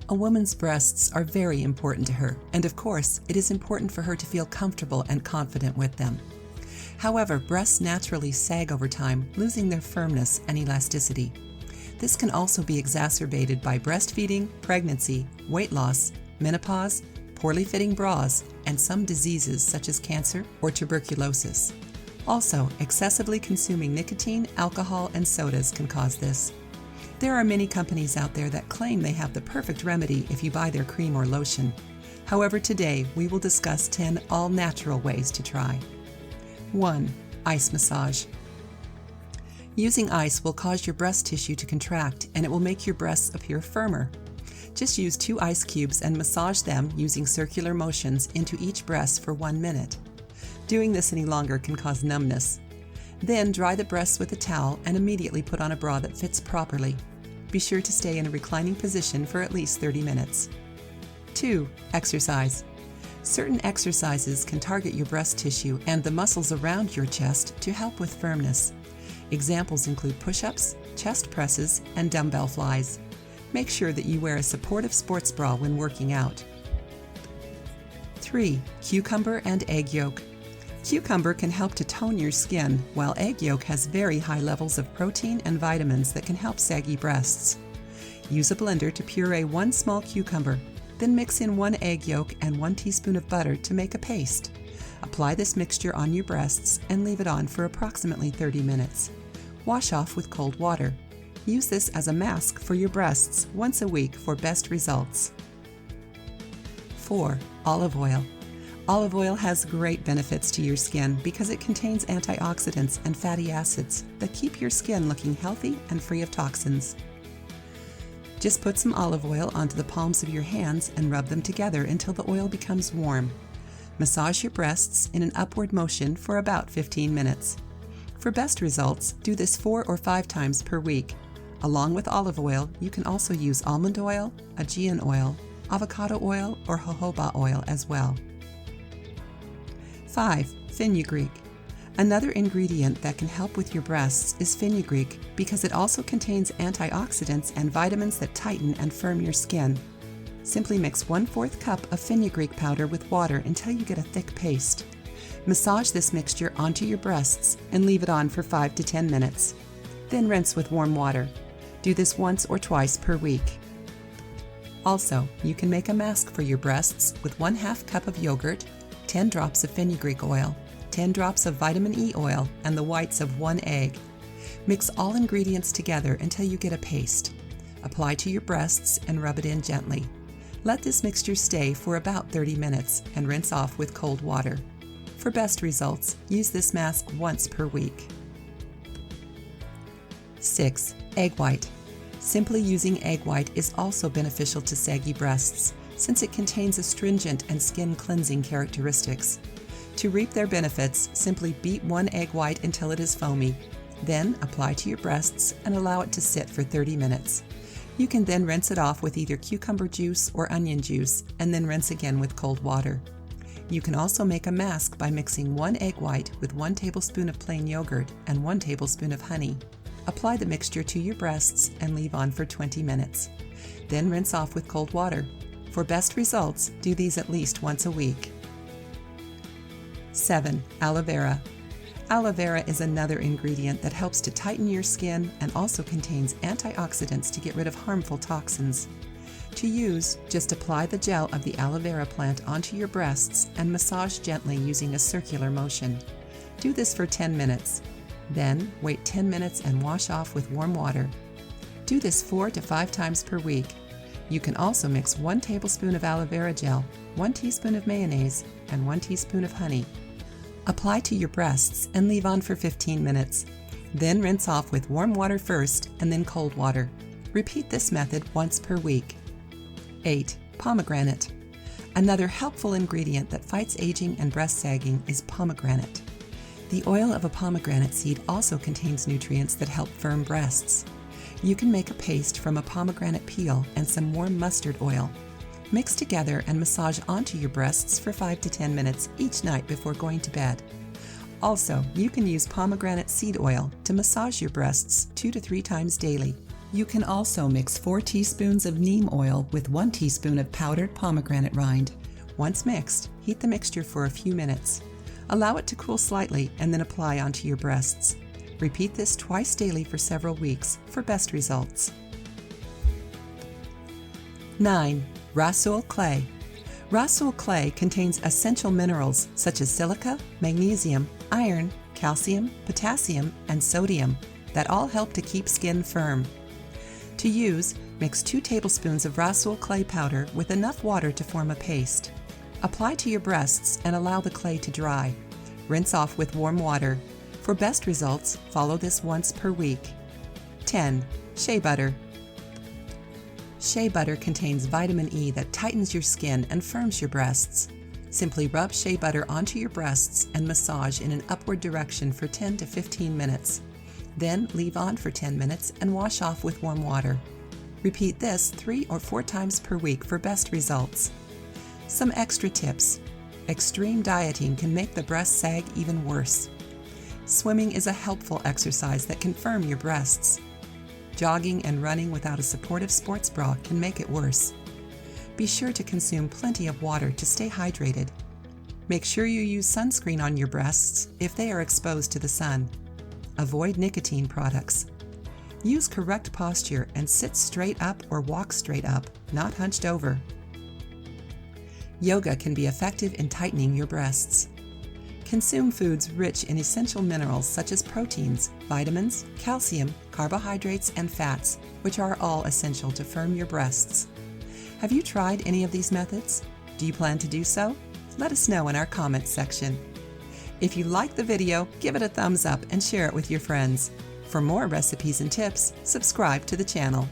A woman's breasts are very important to her, and of course, it is important for her to feel comfortable and confident with them. However, breasts naturally sag over time, losing their firmness and elasticity. This can also be exacerbated by breastfeeding, pregnancy, weight loss, menopause, poorly fitting bras, and some diseases such as cancer or tuberculosis. Also, excessively consuming nicotine, alcohol, and sodas can cause this. There are many companies out there that claim they have the perfect remedy if you buy their cream or lotion. However, today we will discuss 10 all-natural ways to try. 1. Ice massage. Using ice will cause your breast tissue to contract, and it will make your breasts appear firmer. Just use 2 ice cubes and massage them using circular motions into each breast for 1 minute. Doing this any longer can cause numbness. Then dry the breasts with a towel and immediately put on a bra that fits properly. Be sure to stay in a reclining position for at least 30 minutes. 2. Exercise. Certain exercises can target your breast tissue and the muscles around your chest to help with firmness. Examples include push-ups, chest presses, and dumbbell flies. Make sure that you wear a supportive sports bra when working out. 3. Cucumber and egg yolk. Cucumber can help to tone your skin, while egg yolk has very high levels of protein and vitamins that can help saggy breasts. Use a blender to puree 1 small cucumber, then mix in 1 egg yolk and 1 teaspoon of butter to make a paste. Apply this mixture on your breasts and leave it on for approximately 30 minutes. Wash off with cold water. Use this as a mask for your breasts once a week for best results. 4. Olive oil. Olive oil has great benefits to your skin because it contains antioxidants and fatty acids that keep your skin looking healthy and free of toxins. Just put some olive oil onto the palms of your hands and rub them together until the oil becomes warm. Massage your breasts in an upward motion for about 15 minutes. For best results, do this 4 or 5 times per week. Along with olive oil, you can also use almond oil, Aegean oil, avocado oil, or jojoba oil as well. 5. Fenugreek. Another ingredient that can help with your breasts is fenugreek because it also contains antioxidants and vitamins that tighten and firm your skin. Simply mix 1/4 cup of fenugreek powder with water until you get a thick paste. Massage this mixture onto your breasts and leave it on for 5 to 10 minutes. Then rinse with warm water. Do this once or twice per week. Also, you can make a mask for your breasts with 1/2 cup of yogurt, 10 drops of fenugreek oil, 10 drops of vitamin E oil, and the whites of 1 egg. Mix all ingredients together until you get a paste. Apply to your breasts and rub it in gently. Let this mixture stay for about 30 minutes and rinse off with cold water. For best results, use this mask once per week. 6. Egg white. Simply using egg white is also beneficial to saggy breasts, since it contains astringent and skin cleansing characteristics. To reap their benefits, simply beat 1 egg white until it is foamy. Then apply to your breasts and allow it to sit for 30 minutes. You can then rinse it off with either cucumber juice or onion juice, and then rinse again with cold water. You can also make a mask by mixing 1 egg white with 1 tablespoon of plain yogurt and 1 tablespoon of honey. Apply the mixture to your breasts and leave on for 20 minutes. Then rinse off with cold water. For best results, do these at least once a week. 7. Aloe vera. Aloe vera is another ingredient that helps to tighten your skin and also contains antioxidants to get rid of harmful toxins. To use, just apply the gel of the aloe vera plant onto your breasts and massage gently using a circular motion. Do this for 10 minutes. Then wait 10 minutes and wash off with warm water. Do this 4 to 5 times per week. You can also mix 1 tablespoon of aloe vera gel, 1 teaspoon of mayonnaise, and 1 teaspoon of honey. Apply to your breasts and leave on for 15 minutes. Then rinse off with warm water first and then cold water. Repeat this method once per week. 8. Pomegranate. Another helpful ingredient that fights aging and breast sagging is pomegranate. The oil of a pomegranate seed also contains nutrients that help firm breasts. You can make a paste from a pomegranate peel and some warm mustard oil. Mix together and massage onto your breasts for 5 to 10 minutes each night before going to bed. Also, you can use pomegranate seed oil to massage your breasts 2 to 3 times daily. You can also mix 4 teaspoons of neem oil with 1 teaspoon of powdered pomegranate rind. Once mixed, heat the mixture for a few minutes. Allow it to cool slightly and then apply onto your breasts. Repeat this twice daily for several weeks for best results. 9. Rasool clay. Rasool clay contains essential minerals such as silica, magnesium, iron, calcium, potassium, and sodium that all help to keep skin firm. To use, mix 2 tablespoons of Rasool clay powder with enough water to form a paste. Apply to your breasts and allow the clay to dry. Rinse off with warm water. For best results, follow this once per week. 10. Shea butter. Shea butter contains vitamin E that tightens your skin and firms your breasts. Simply rub shea butter onto your breasts and massage in an upward direction for 10 to 15 minutes. Then leave on for 10 minutes and wash off with warm water. Repeat this 3 or 4 times per week for best results. Some extra tips. Extreme dieting can make the breast sag even worse. Swimming is a helpful exercise that can firm your breasts. Jogging and running without a supportive sports bra can make it worse. Be sure to consume plenty of water to stay hydrated. Make sure you use sunscreen on your breasts if they are exposed to the sun. Avoid nicotine products. Use correct posture and sit straight up or walk straight up, not hunched over. Yoga can be effective in tightening your breasts. Consume foods rich in essential minerals such as proteins, vitamins, calcium, carbohydrates, and fats, which are all essential to firm your breasts. Have you tried any of these methods? Do you plan to do so? Let us know in our comments section. If you liked the video, give it a thumbs up and share it with your friends. For more recipes and tips, subscribe to the channel.